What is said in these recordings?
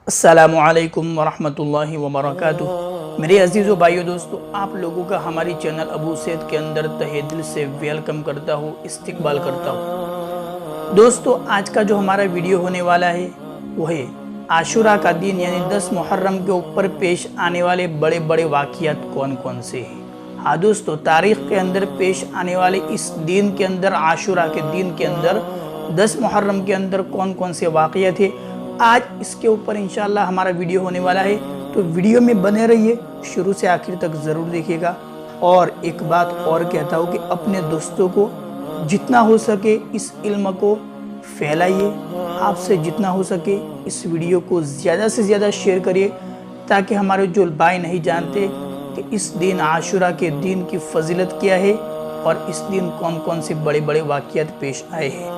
السلام علیکم ورحمۃ اللہ وبرکاتہ۔ میرے عزیز و بھائیو دوستو، آپ لوگوں کا ہماری چینل ابو سید کے اندر تہہ دل سے ویلکم کرتا ہوں، استقبال کرتا ہوں۔ دوستو، آج کا جو ہمارا ویڈیو ہونے والا ہے وہ ہے عاشورہ کا دن، یعنی 10 محرم کے اوپر پیش آنے والے بڑے بڑے واقعات کون کون سے ہیں۔ ہاں دوستو، تاریخ کے اندر پیش آنے والے اس دن کے اندر، عاشورہ کے دن کے اندر 10 محرم کے اندر کون کون سے واقعات ہیں، آج اس کے اوپر انشاءاللہ ہمارا ویڈیو ہونے والا ہے۔ تو ویڈیو میں بنے رہیے، شروع سے آخر تک ضرور دیکھیے گا۔ اور ایک بات اور کہتا ہوں کہ اپنے دوستوں کو جتنا ہو سکے اس علم کو پھیلائیے، آپ سے جتنا ہو سکے اس ویڈیو کو زیادہ سے زیادہ شیئر کریے، تاکہ ہمارے جو بھائی نہیں جانتے کہ اس دن عاشورہ کے دن کی فضیلت کیا ہے اور اس دن کون کون سے بڑے بڑے واقعات پیش آئے ہیں۔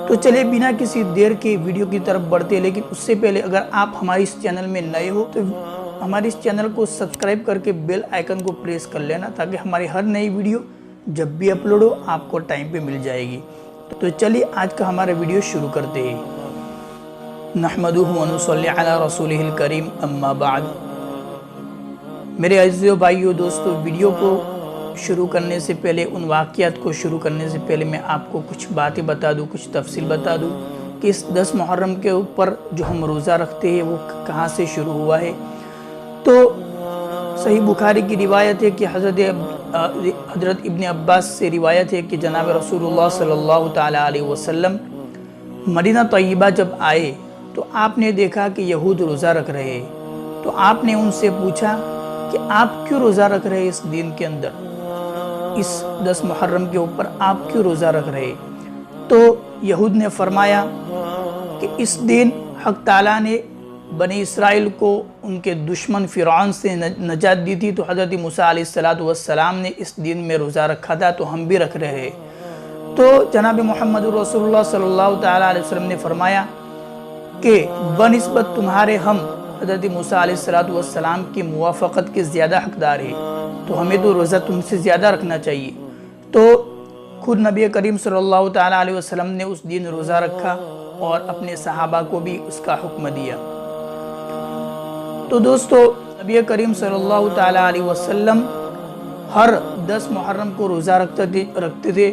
تو چلے بنا کسی دیر کے ویڈیو کی طرف بڑھتے ہیں، لیکن اس سے پہلے اگر آپ ہماری اس چینل میں نئے ہو تو ہماری اس چینل کو سبسکرائب کر کے بیل آئیکن کو پریس کر لینا، تاکہ ہماری ہر نئی ویڈیو جب بھی اپلوڈ ہو آپ کو ٹائم پہ مل جائے گی۔ تو چلیے آج کا ہمارا ویڈیو شروع کرتے ہیں۔ نحمدہ و نصلی علی رسولہ الکریم، اما بعد۔ میرے عزیزو بھائیو دوستو، ویڈیو کو شروع کرنے سے پہلے، ان واقعات کو شروع کرنے سے پہلے میں آپ کو کچھ باتیں بتا دوں، کچھ تفصیل بتا دوں کہ اس 10 محرم کے اوپر جو ہم روزہ رکھتے ہیں وہ کہاں سے شروع ہوا ہے۔ تو صحیح بخاری کی روایت ہے کہ حضرت ابن عباس سے روایت ہے کہ جناب رسول اللہ صلی اللہ تعالیٰ علیہ وسلم مدینہ طیبہ جب آئے تو آپ نے دیکھا کہ یہود روزہ رکھ رہے ہیں۔ تو آپ نے ان سے پوچھا کہ آپ کیوں روزہ رکھ رہے ہیں اس دن کے اندر، اس 10 محرم کے اوپر آپ کیوں روزہ رکھ رہے؟ تو یہود نے فرمایا کہ اس دن حق تعالیٰ نے بنی اسرائیل کو ان کے دشمن فرعون سے نجات دی تھی، تو حضرت موسیٰ علیہ السلام نے اس دن میں روزہ رکھا تھا، تو ہم بھی رکھ رہے ہیں۔ تو جناب محمد رسول اللہ صلی اللہ تعالیٰ علیہ وسلم نے فرمایا کہ بنسبت تمہارے ہم حضرت موسیٰ علیہ السلام کی موافقت کے زیادہ حقدار ہے، تو ہمیں تو روزہ تم سے زیادہ رکھنا چاہیے۔ تو خود نبی کریم صلی اللہ تعالیٰ علیہ وسلم نے اس دن روزہ رکھا اور اپنے صحابہ کو بھی اس کا حکم دیا۔ تو دوستو، نبی کریم صلی اللہ تعالیٰ علیہ وسلم ہر 10 محرم کو روزہ رکھتے تھے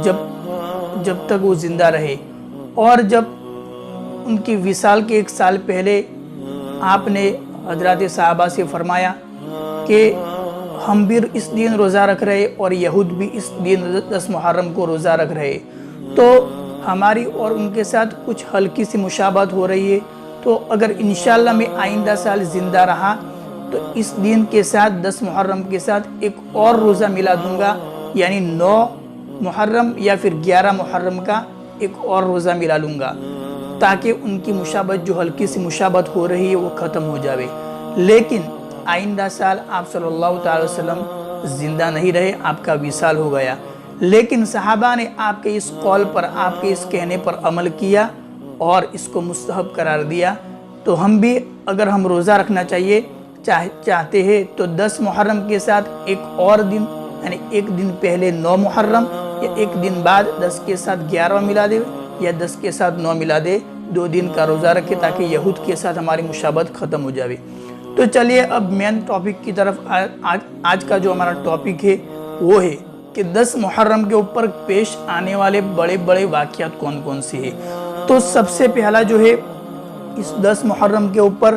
جب تک وہ زندہ رہے، اور جب ان کی وصال کے 1 سال پہلے آپ نے حضرات صحابہ سے فرمایا کہ ہم بھی اس دن روزہ رکھ رہے اور یہود بھی اس دن 10 محرم کو روزہ رکھ رہے، تو ہماری اور ان کے ساتھ کچھ ہلکی سی مشابہت ہو رہی ہے، تو اگر انشاءاللہ میں آئندہ سال زندہ رہا تو اس دن کے ساتھ 10 محرم کے ساتھ ایک اور روزہ ملا دوں گا، یعنی 9 محرم یا پھر 11 محرم کا ایک اور روزہ ملا لوں گا، تاکہ ان کی مشابہت، جو ہلکی سی مشابہت ہو رہی ہے، وہ ختم ہو جاوے۔ لیکن آئندہ سال آپ صلی اللہ تعالی وسلم زندہ نہیں رہے، آپ کا وصال ہو گیا، لیکن صحابہ نے آپ کے اس قول پر، آپ کے اس کہنے پر عمل کیا اور اس کو مستحب قرار دیا۔ تو ہم بھی اگر ہم روزہ رکھنا چاہتے ہیں تو 10 محرم کے ساتھ ایک اور دن، یعنی ایک دن پہلے 9 محرم، یا ایک دن بعد 10 کے ساتھ 11 ملا دے، یا 10 کے ساتھ 9 ملا دے، 2 دن کا روزہ رکھے، تاکہ یہود کے ساتھ ہماری مشابہت ختم ہو جاوے۔ تو چلیے اب مین ٹاپک کی طرف، آج کا جو ہمارا ٹاپک ہے وہ ہے کہ 10 محرم کے اوپر پیش آنے والے بڑے بڑے واقعات کون کون سے ہیں۔ تو سب سے پہلا جو ہے، اس 10 محرم کے اوپر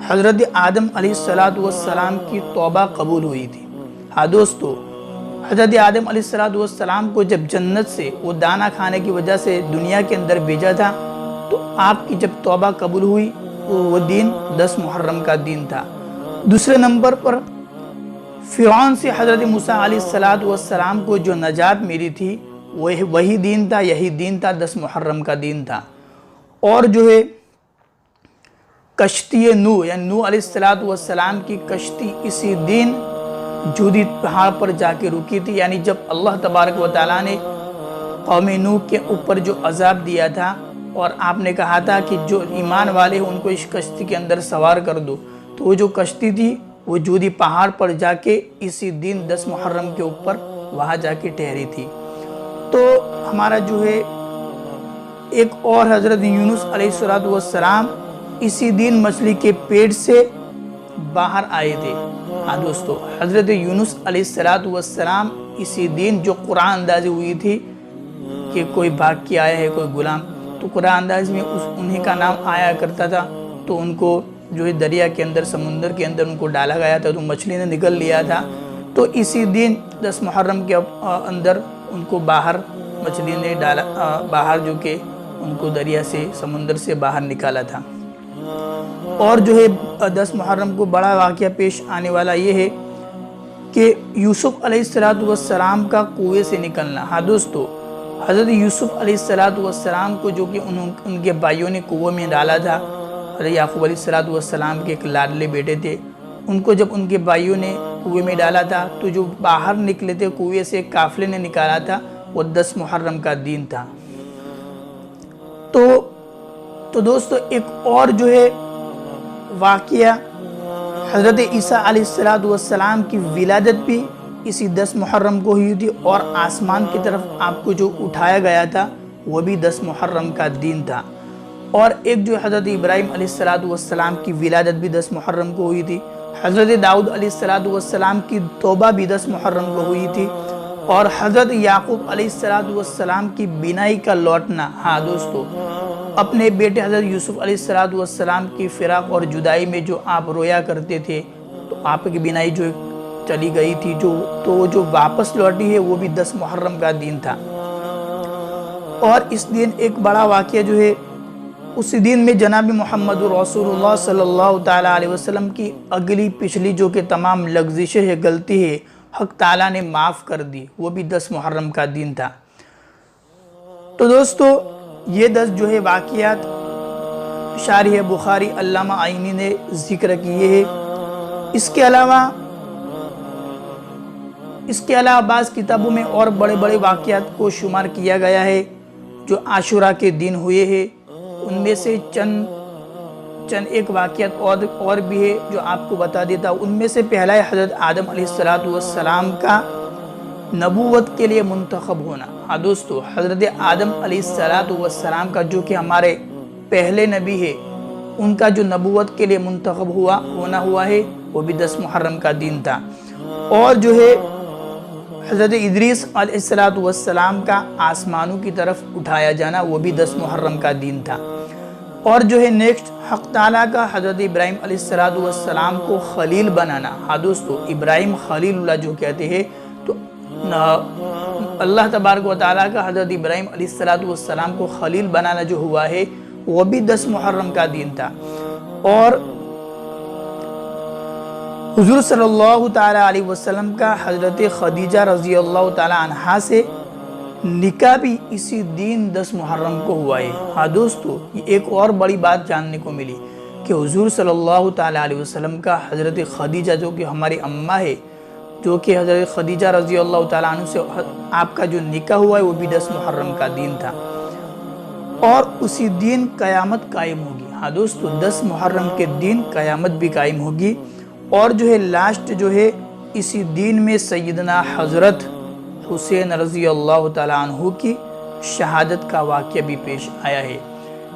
حضرت آدم علیہ السلام کی توبہ قبول ہوئی تھی۔ ہاں دوستو، حضرت آدم علیہ السلام کو جب جنت سے وہ دانا کھانے کی وجہ سے دنیا کے اندر بھیجا تھا، تو آپ کی جب توبہ قبول ہوئی وہ دن 10 محرم کا دن تھا۔ دوسرے نمبر پر فرعون سے حضرت موسیٰ علیہ السلام کو جو نجات ملی تھی، وہی دن تھا، یہی دن تھا، 10 محرم کا دن تھا۔ اور جو ہے کشتی نوح، یعنی نوح علیہ السلام کی کشتی اسی دن جودی پہاڑ پر جا کے رکی تھی، یعنی جب اللہ تبارک و تعالیٰ نے قوم نوح کے اوپر جو عذاب دیا تھا اور آپ نے کہا تھا کہ جو ایمان والے ہیں ان کو اس کشتی کے اندر سوار کر دو، تو وہ جو کشتی تھی وہ جودی پہاڑ پر جا کے اسی دن 10 محرم کے اوپر وہاں جا کے ٹھہری تھی۔ تو ہمارا جو ہے ایک اور حضرت یونس علیہ السلام इसी दिन मछली के पेट से बाहर आए थे। हाँ दोस्तों, हज़रत यूनुस अलैहिस्सलातु वस्सलाम इसी दिन जो कुरान अंदाज़ी हुई थी कि कोई भाग के आया है कोई गुलाम, तो कुरान अंदाज़ में उन्हीं का नाम आया करता था। तो उनको जो है दरिया के अंदर, समुंदर के अंदर उनको डाला गया था, तो मछली ने निगल लिया था। तो इसी दिन 10 मुहर्रम के अंदर उनको बाहर मछली ने डाला, बाहर जो कि उनको दरिया से, समुंदर से बाहर निकाला था। और जो है 10 मुहर्रम को बड़ा वाक़या पेश आने वाला ये है कि यूसुफ अलैहिस्सलातु वस्सलाम का कुएं से निकलना। हाँ दोस्तों, हज़रत यूसुफ अलैहिस्सलातु वस्सलाम को जो कि उनके भाइयों ने कुएं में डाला था, हज़रत याकूब अलैहिस्सलातु वस्सलाम के एक लाडले बेटे थे, उनको जब उनके भाइयों ने कुएं में डाला था, तो जो बाहर निकले थे कुएं से, काफ़िले ने निकाला था, वो 10 मुहर्रम का दिन था। तो दोस्तों, एक और जो है वाक़या, हज़रत ईसा अलैहिस्सलातु वस्सलाम की विलादत भी इसी 10 मुहर्रम को हुई थी, और आसमान की तरफ आपको जो उठाया गया था वो भी 10 मुहर्रम का दिन था। और एक जो हज़रत इब्राहीम अलैहिस्सलातु वस्सलाम की विलादत भी 10 मुहर्रम को हुई थी। हज़रत दाऊद अलैहिस्सलातु वस्सलाम की तौबा भी 10 मुहर्रम को हुई थी। और हज़रत याकूब अलैहिस्सलातु वस्सलाम की बिनाई का लौटना, हाँ दोस्तों, अपने बेटे हज़रत यूसुफ अलैहिस्सलातु वस्सलाम की फ़िराक़ और जुदाई में जो आप रोया करते थे, तो आपकी बिनाई जो चली गई थी, जो वापस लौटी है, वो भी 10 मुहर्रम का दिन था। और इस दिन एक बड़ा वाक़या जो है, उसी दिन में जनाब मोहम्मद रसूलुल्लाह सल्लल्लाहु ताला अलैहि वसल्लम की अगली पिछली जो कि तमाम लग़ज़िशें है, गलती है, हक़ ताला ने माफ़ कर दी, वो भी 10 मुहर्रम का दिन था। तो दोस्तों, ये 10 जो है वाक़ियात शारिह बुखारी अल्लामा आइनी ने ज़िक्र किए हैं। इसके अलावा बाज़ किताबों में और बड़े बड़े वाक़ियात को शुमार किया गया है जो आशुरा के दिन हुए हैं। उनमें से चंद एक वाक़ियात और भी है जो आपको बता देता हूँ। उनमें से पहला है हज़रत आदम अलैहिस्सलातु वस्सलाम का नबूवत के लिए मुंतखब होना। हाँ दोस्तों, हज़रत आदम अलैहिस्सलातु वस्सलाम का जो कि हमारे पहले नबी है, उनका जो नबूवत के लिए मुंतखब हुआ है, वो भी 10 मुहर्रम का दिन था। और जो है हज़रत इदरीस अलैहिस्सलातु वस्सलाम का आसमानों की तरफ उठाया जाना, वो भी 10 मुहर्रम का दिन था। और जो है नेक्स्ट, हक़ ताला का हज़रत इब्राहीम अलैहिस्सलातु वस्सलाम को खलील बनाना। हाँ दोस्तों, इब्राहीम खलीलुल्लाह जो कहते हैं, तो अल्लाह तबारक व तआला का हज़रत इब्राहीम अलैहिस्सलातु वस्सलाम को खलील बनाना जो हुआ है, वो भी 10 मुहर्रम का दिन था। और हुज़ूर सल्लल्लाहु ताला अलैहि वसल्लम का हज़रत खदीजा रज़ी अल्लाह ताला अन्हा से निकाह भी इसी दिन 10 मुहर्रम को हुआ है। हाँ दोस्तों, ये एक और बड़ी बात जानने को मिली कि हुज़ूर सल्लल्लाहु ताला अलैहि वसल्लम का हज़रत खदीजा जो कि हमारी अम्मा है, जो कि हज़रत खदीजा रज़ी अल्लाह ताला अन्हा से आपका जो निकाह हुआ है, वो भी 10 मुहर्रम का दिन था। और उसी दिन क़यामत कायम होगी। हाँ दोस्तों, 10 मुहर्रम के दिन क़यामत भी कायम होगी। और जो है लास्ट जो है, इसी दिन में सैयदना हज़रत हुसैन रज़ी अल्लाह ताला अन्हु की शहादत का वाक़या भी पेश आया है।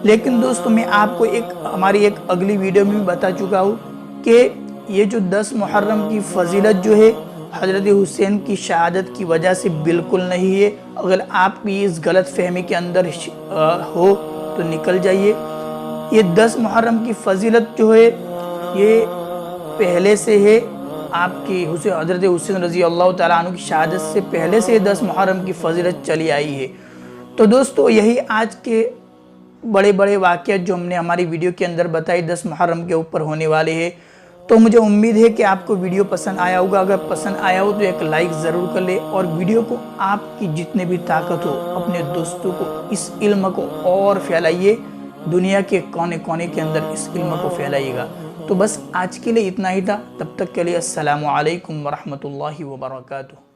लेकिन दोस्तों, मैं आपको हमारी एक अगली वीडियो में भी बता चुका हूँ कि ये जो 10 मुहर्रम की फजीलत जो है, हज़रत हुसैन की शहादत की वजह से बिल्कुल नहीं है। अगर आप भी इस गलत फहमी के अंदर हो तो निकल जाइए। ये 10 मुहर्रम की फजीलत जो है, ये पहले से है, आपकी हज़रत हुसैन रज़ी अल्लाह ताला अन्हु की शहादत से पहले से 10 मुहर्रम की फजीलत चली आई है। तो दोस्तों, यही आज के बड़े बड़े वाक़ियात जो हमने हमारी वीडियो के अंदर बताई 10 मुहर्रम के ऊपर होने वाले हैं। तो मुझे उम्मीद है कि आपको वीडियो पसंद आया होगा। अगर पसंद आया हो तो एक लाइक ज़रूर कर ले, और वीडियो को आपकी जितने भी ताकत हो अपने दोस्तों को इस इल्म को और फैलाइए। दुनिया के कोने कोने के अंदर इस इल्म को फैलाइएगा। तो बस आज के लिए इतना ही था। तब तक के लिए अस्सलामु अलैकुम व रहमतुल्लाहि व बरकातुहू।